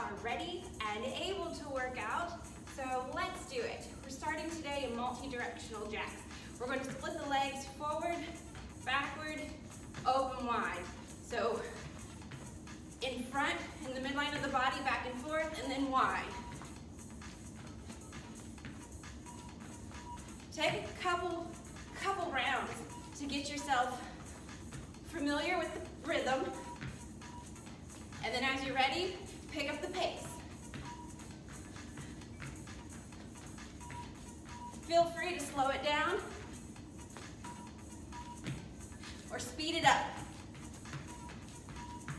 are ready and able to work out, so let's do it. We're starting today in multi-directional jacks. We're going to split the legs forward, backward, open wide. So in front, in the midline of the body, back and forth, and then wide. Take a couple rounds to get yourself familiar with the rhythm. And then as you're ready, pick up the pace. Feel free to slow it down or speed it up.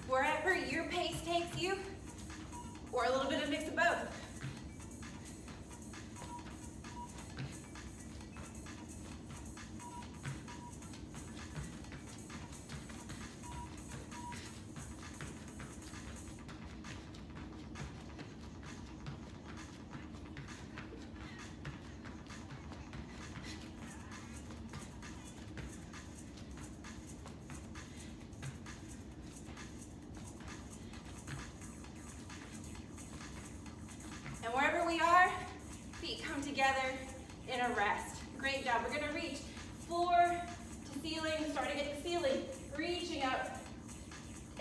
Wherever your pace takes you, or a little bit of mix of both. And wherever we are, feet come together in a rest. Great job. We're going to reach floor to ceiling, starting at the ceiling, reaching up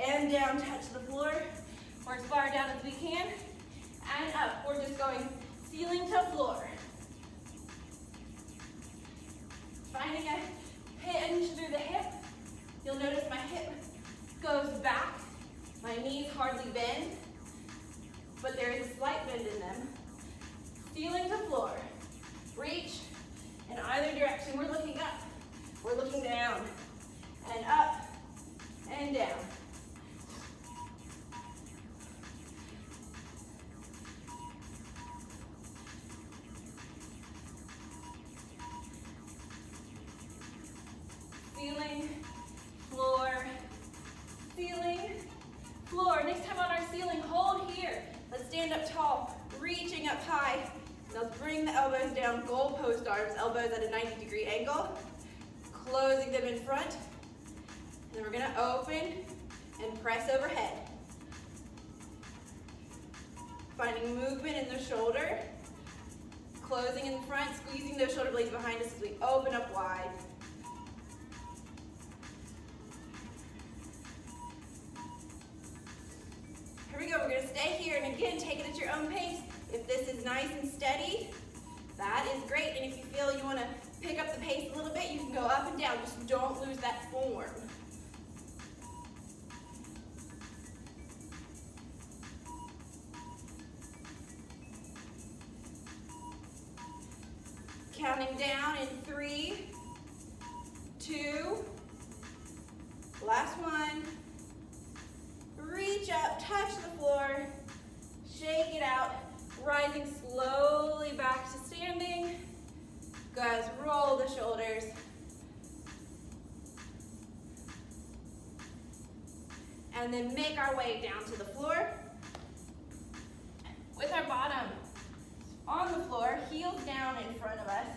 and down, touch the floor, or as far down as we can, and up. We're just going ceiling to floor. Finding a hinge through the hip. You'll notice my hip goes back. My knees hardly bend, but there is a slight bend in them. Ceiling to floor. Reach in either direction. We're looking up, we're looking down, and up, and down. Ceiling, floor, ceiling, floor. Next time on our ceiling, hold here. Let's stand up tall, reaching up high. Let's bring the elbows down, goalpost arms, elbows at a 90-degree angle, closing them in front. And then we're gonna open and press overhead. Finding movement in the shoulder, closing in front, squeezing those shoulder blades behind us as we open up wide. Here we go, we're gonna stay here, and again, take it at your own pace. If this is nice and steady, that is great. And if you feel you wanna pick up the pace a little bit, you can go up and down. Just don't lose that form. Counting down in 3, 2, last one. Reach up, touch the floor, shake it out, rising slowly back to standing. Guys, roll the shoulders. And then make our way down to the floor. With our bottom on the floor, heels down in front of us.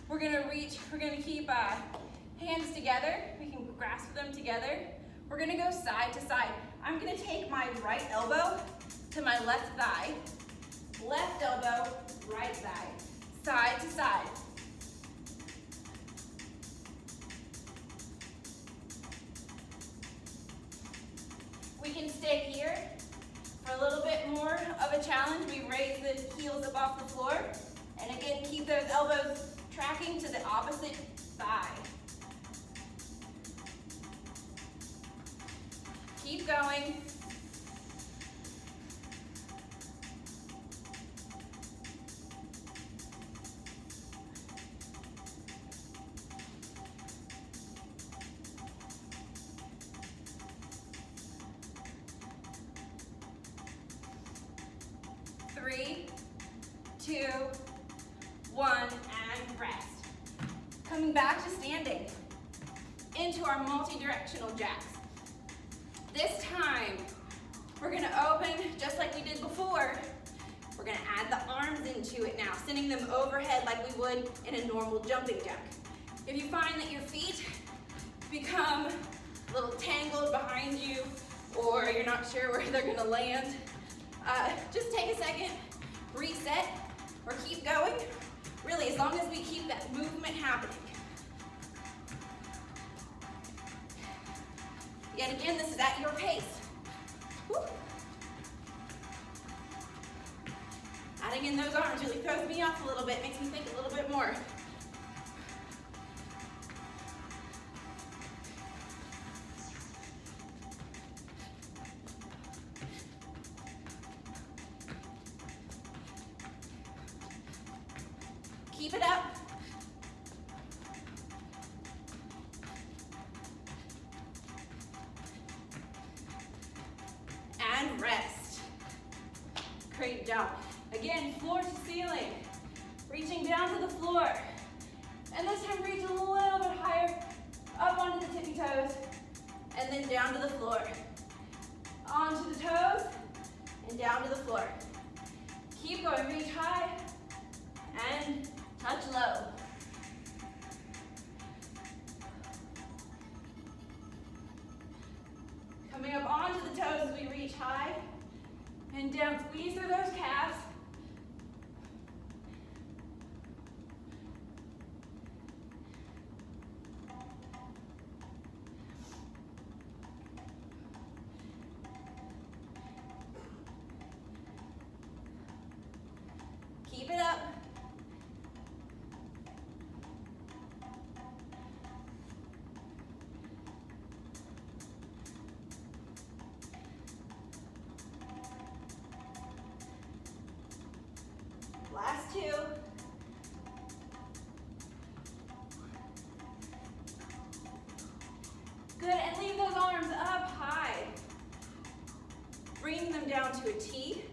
We're gonna reach, we're gonna keep hands together. We can grasp them together. We're gonna go side to side. I'm gonna take my right elbow to my left thigh, left elbow, right thigh, side to side. We can stay here for a little bit more of a challenge. We raise the heels up off the floor, and again, keep those elbows tracking to the opposite thigh. Keep going. Three, 2, 1, and rest. Coming back to standing into our multi-directional jacks. This time, we're gonna open just like we did before. We're gonna add the arms into it now, sending them overhead like we would in a normal jumping jack. If you find that your feet become a little tangled behind you, or you're not sure where they're gonna land, Just take a second, reset, or keep going. Really, as long as we keep that movement happening. Yet again, this is at your pace. Woo. Adding in those arms really throws me off a little bit, makes me think a little bit more. Keep it up. And rest. Great job. Again, floor to ceiling. Reaching down to the floor. And this time reach a little bit higher, up onto the tippy toes, and then down to the floor. Onto the toes, and down to the floor. Keep going, reach high, and touch low. Coming up onto the toes as we reach high, and down, squeeze through those calves. Keep it up. Last two. Good, and leave those arms up high. Bring them down to a T.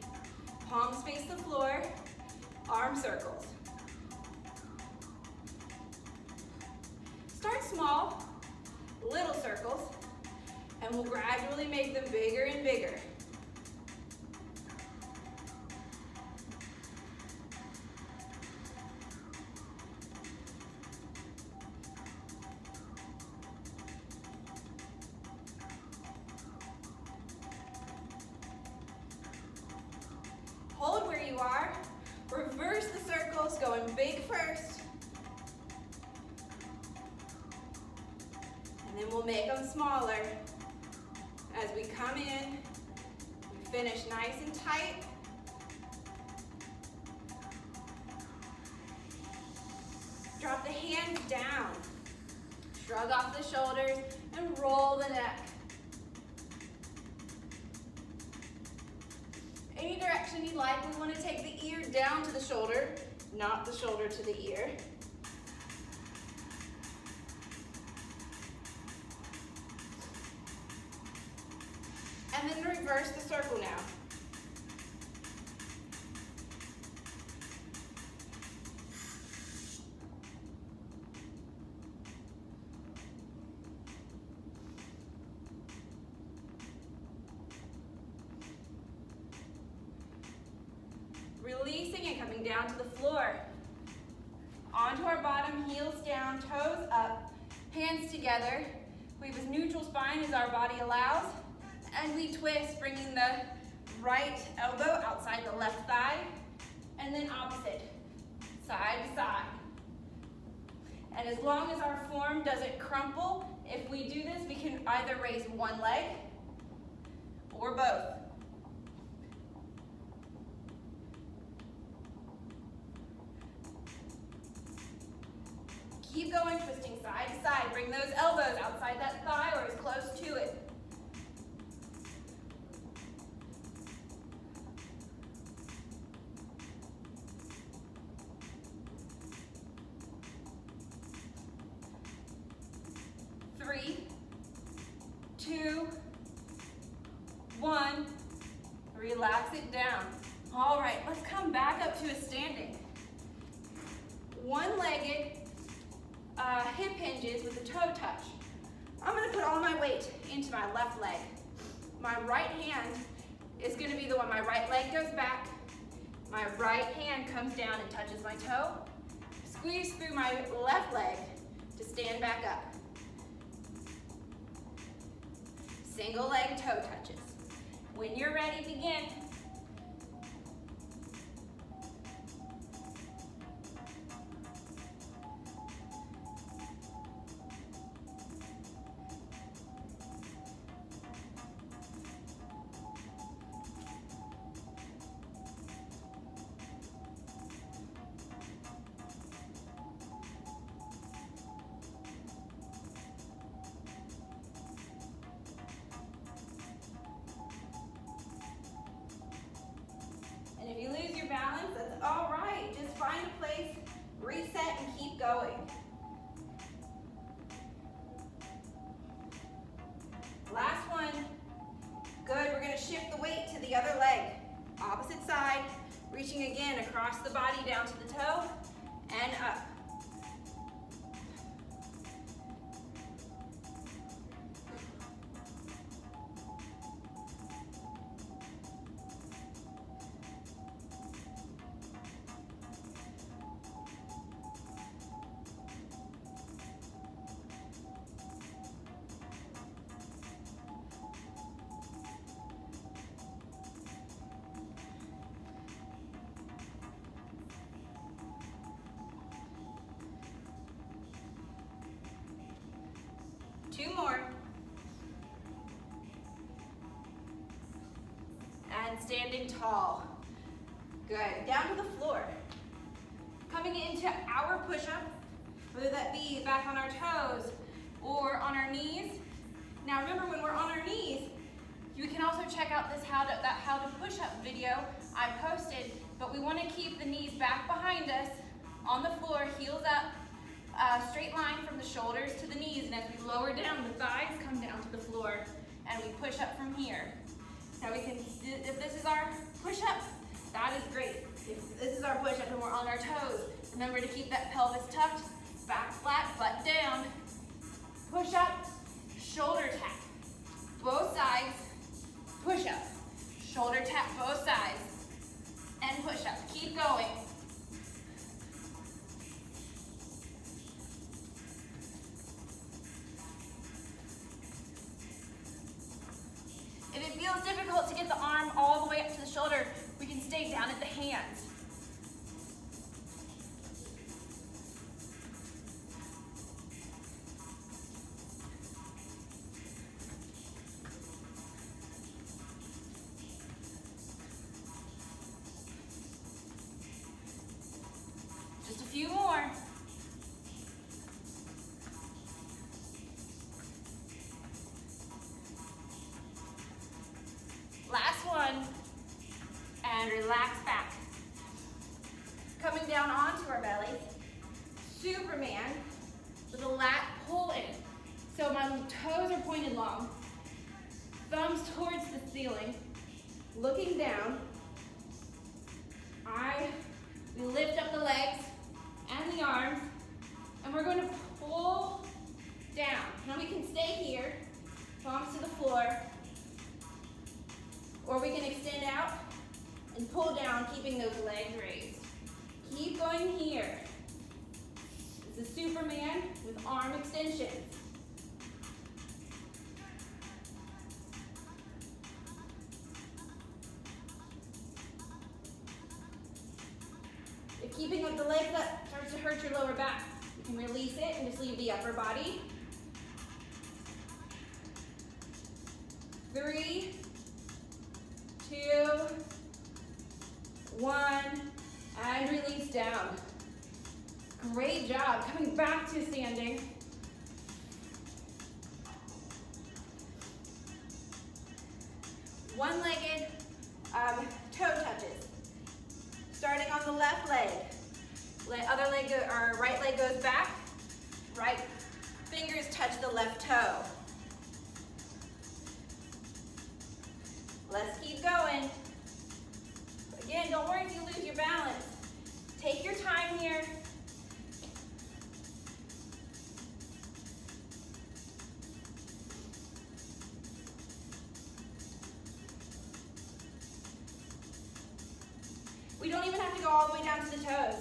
Palms face the floor. Arm circles. Start small, little circles, and we'll gradually make them bigger and bigger. Hold where you are. Reverse the circles, going big first. And then we'll make them smaller. As we come in, we finish nice and tight. Drop the hands down. Shrug off the shoulders and roll the neck. Any direction you like, we want to take the ear down to the shoulder, not the shoulder to the ear. And then reverse the circle now. Releasing and coming down to the floor. Onto our bottom, heels down, toes up, hands together. We have as neutral spine as our body allows. And we twist, bringing the right elbow outside the left thigh. And then opposite, side to side. And as long as our form doesn't crumple, if we do this, we can either raise one leg or both. Keep going, twisting side to side. Bring those elbows outside that thigh or as close to it. Three, two, one. Relax it down. All right, let's come back up to a standing. One-legged hip hinges with the toe touch. I'm going to put all my weight into my left leg. My right hand is going to be the one. My right leg goes back. My right hand comes down and touches my toe. Squeeze through my left leg to stand back up. Single leg toe touches. When you're ready, begin. the other leg. Opposite side, reaching again across the body down to the toe and up. Two more. And standing tall. Good. Down to the floor. Coming into our push-up, whether that be back on our toes or on our knees. Now remember, when we're on our knees, you can also check out this how to push-up video I posted, but we want to keep the knees back behind us on the floor, heels up. Straight line from the shoulders to the knees, and as we lower down, the thighs come down to the floor, and we push up from here. Now we can, if this is our push-up, that is great. If this is our push-up and we're on our toes, remember to keep that pelvis tucked, back flat, butt down. Push up, shoulder tap, both sides, push up. Shoulder tap both sides, and push up. Keep going. If it feels difficult to get the arm all the way up to the shoulder, we can stay down at the hands. Just a few more. Last one, and relax back. Coming down onto our bellies, Superman with a lat pull in. So my toes are pointed long, thumbs towards the ceiling, looking down. We lift up the legs and the arms, and we're going to pull down. Now we can stay here, palms to the floor, or we can extend out and pull down, keeping those legs raised. Keep going here. It's a Superman with arm extensions. If keeping with the legs up starts to hurt your lower back, you can release it and just leave the upper body. 3, 2, 1, and release down. Great job. Coming back to standing. One-legged toe touches. Starting on the left leg. Other leg, or right leg goes back. Right fingers touch the left toe. Let's keep going. Again, don't worry if you lose your balance. Take your time here. We don't even have to go all the way down to the toes.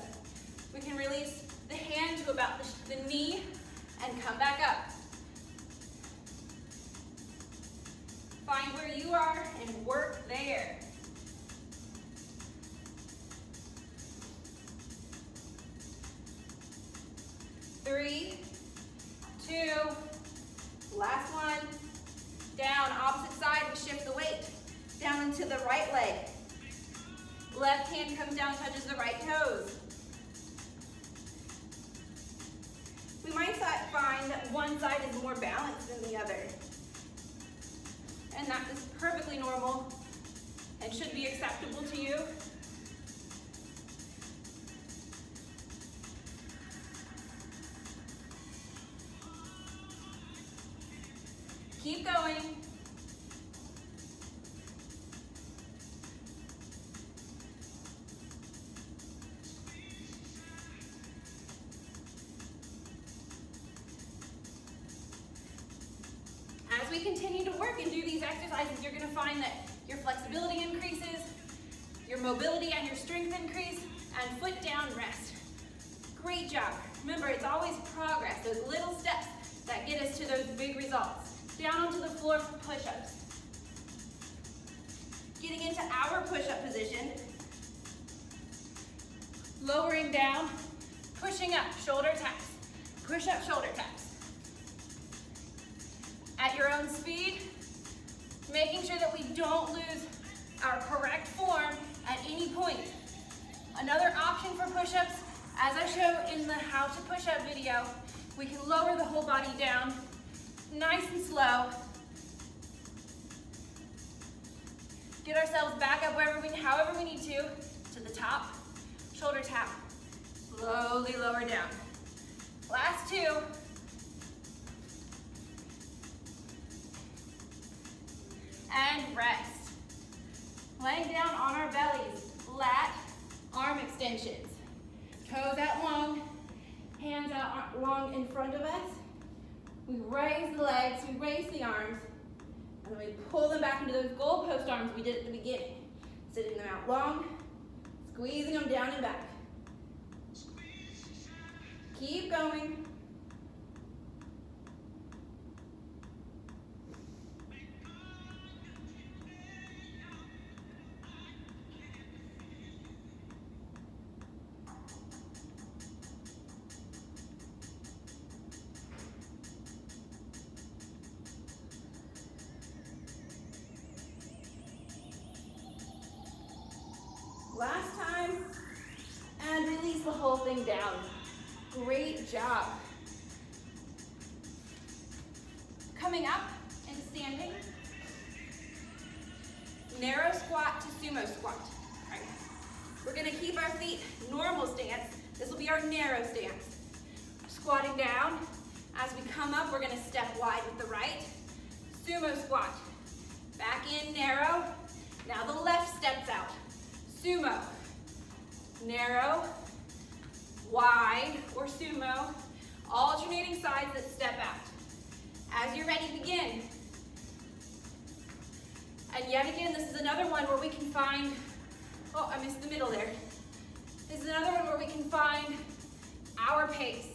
We can release the hand to about the knee and come back up. Find where you are and work there. Three, 2, last one. Down, opposite side, we shift the weight. Down into the right leg. Left hand comes down, touches the right toes. We might find that one side is more balanced than the other. And that is perfectly normal and should be acceptable to you. Keep going. we continue to work and do these exercises, you're gonna find that your flexibility increases, your mobility and your strength increase, and foot down rest. Great job. Remember, it's always progress, those little steps that get us to those big results. Down onto the floor for push-ups. Getting into our push-up position. Lowering down, pushing up, shoulder taps. Push up, shoulder taps. At your own speed, making sure that we don't lose our correct form at any point. Another option for push-ups, as I show in the how to push up video, we can lower the whole body down, nice and slow. Get ourselves back up however we need to the top, shoulder tap, slowly lower down. Last two. And rest. Laying down on our bellies, lat, arm extensions. Toes out long, hands out long in front of us. We raise the legs, we raise the arms, and then we pull them back into those goalpost arms we did at the beginning. Sitting them out long, squeezing them down and back. Keep going. Last time, and release the whole thing down. Great job. Coming up into standing. Narrow squat to sumo squat. All right. We're gonna keep our feet normal stance. This will be our narrow stance. Squatting down. As we come up, we're gonna step wide with the right. Sumo squat. Back in, narrow. Now the left steps out. Sumo, narrow, wide, or sumo, alternating sides that step out. As you're ready, begin. And yet again, this is another one where we can find, oh, I missed the middle there. This is another one where we can find our pace.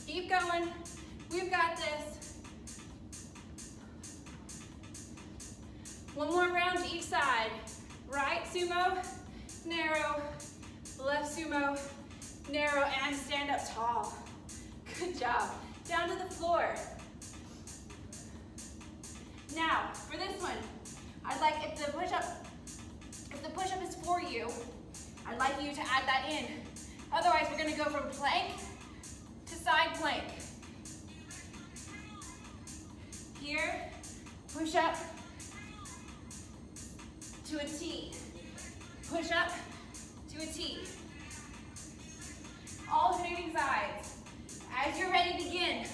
Keep going. We've got this. One more round to each side. Right sumo, narrow. Left sumo, narrow, and stand up tall. Good job. Down to the floor. Now, for this one, I'd like, if the push-up is for you, I'd like you to add that in. Otherwise, we're gonna go from plank to side plank. Here, push up to a T. Push up to a T. Alternating sides. As you're ready, begin.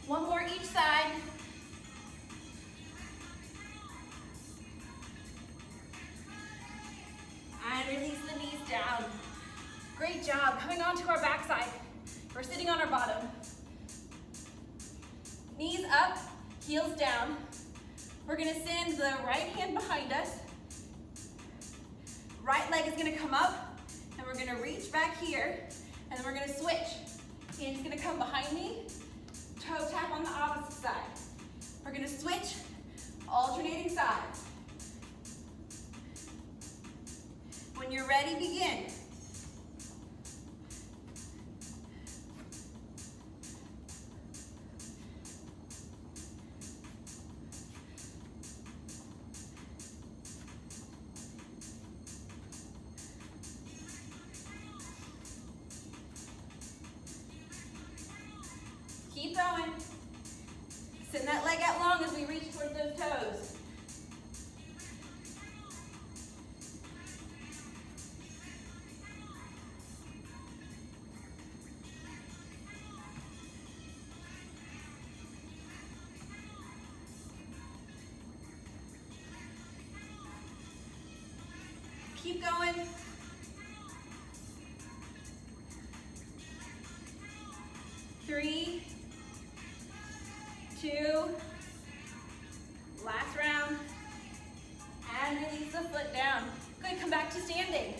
One more each side. And release the knees down. Great job. Coming onto our backside. We're sitting on our bottom. Knees up, heels down. We're gonna send the right hand behind us. Right leg is gonna come up, and we're gonna reach back here, and then we're gonna switch. Hand's gonna come behind me. Toe tap on the opposite side. We're gonna switch, alternating sides. When you're ready, begin. Keep going. Send that leg out long as we reach towards those toes. Keep going. Three, two, last round, and release the foot down. Good, come back to standing.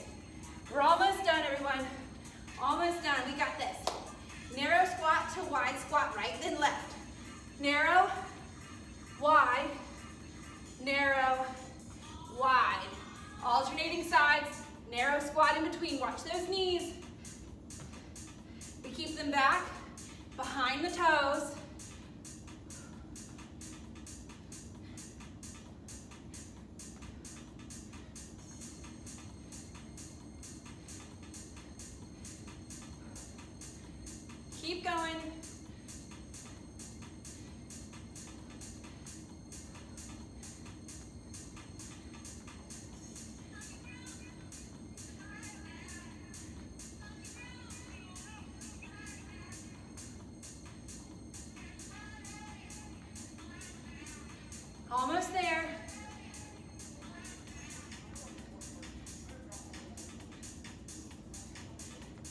We're almost done, everyone. Almost done, we got this. Narrow squat to wide squat, right then left. Narrow, wide, narrow, wide. Alternating sides, narrow squat in between. Watch those knees. We keep them back, behind the toes. Keep going. Almost there.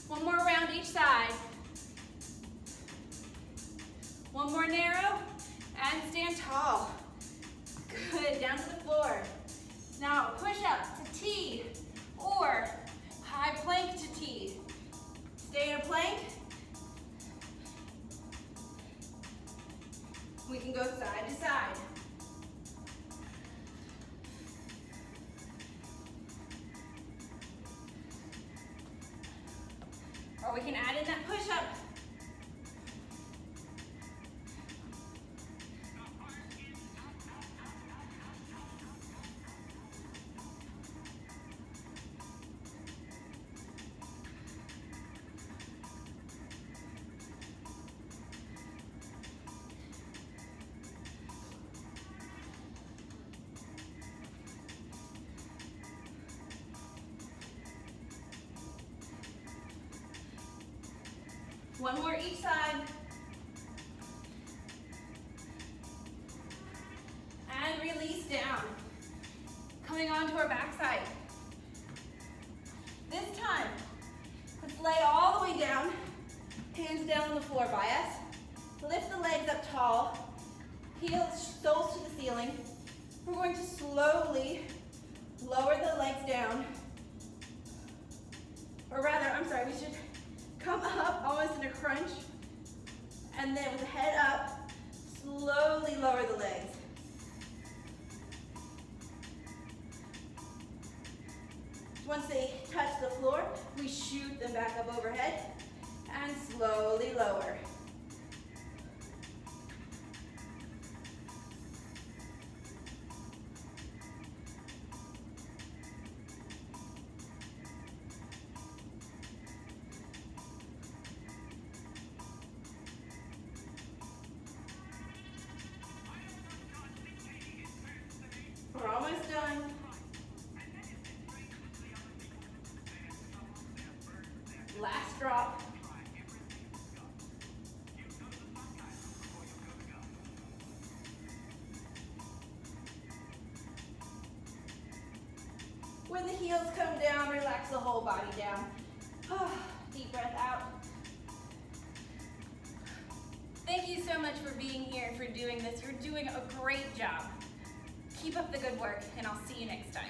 One more round each side. One more narrow, and stand tall. Good, down to the floor. Now push up to T, or high plank to T. Stay in a plank. We can go side to side. Or we can add in that push up. One more each side. And release down. Coming onto our backside. This time, let's lay all the way down. Hands down on the floor by us. Lift the legs up tall. Heels, soles to the ceiling. We're going to slowly lower the legs down. Or rather, I'm sorry, we should come up almost in a crunch, and then with the head up, slowly lower the legs. Once they touch the floor, we shoot them back up overhead and slowly lower. We're almost done. Last drop. When the heels come down, relax the whole body down. Deep breath out. Thank you so much for being here and for doing this. You're doing a great job. Keep up the good work, and I'll see you next time.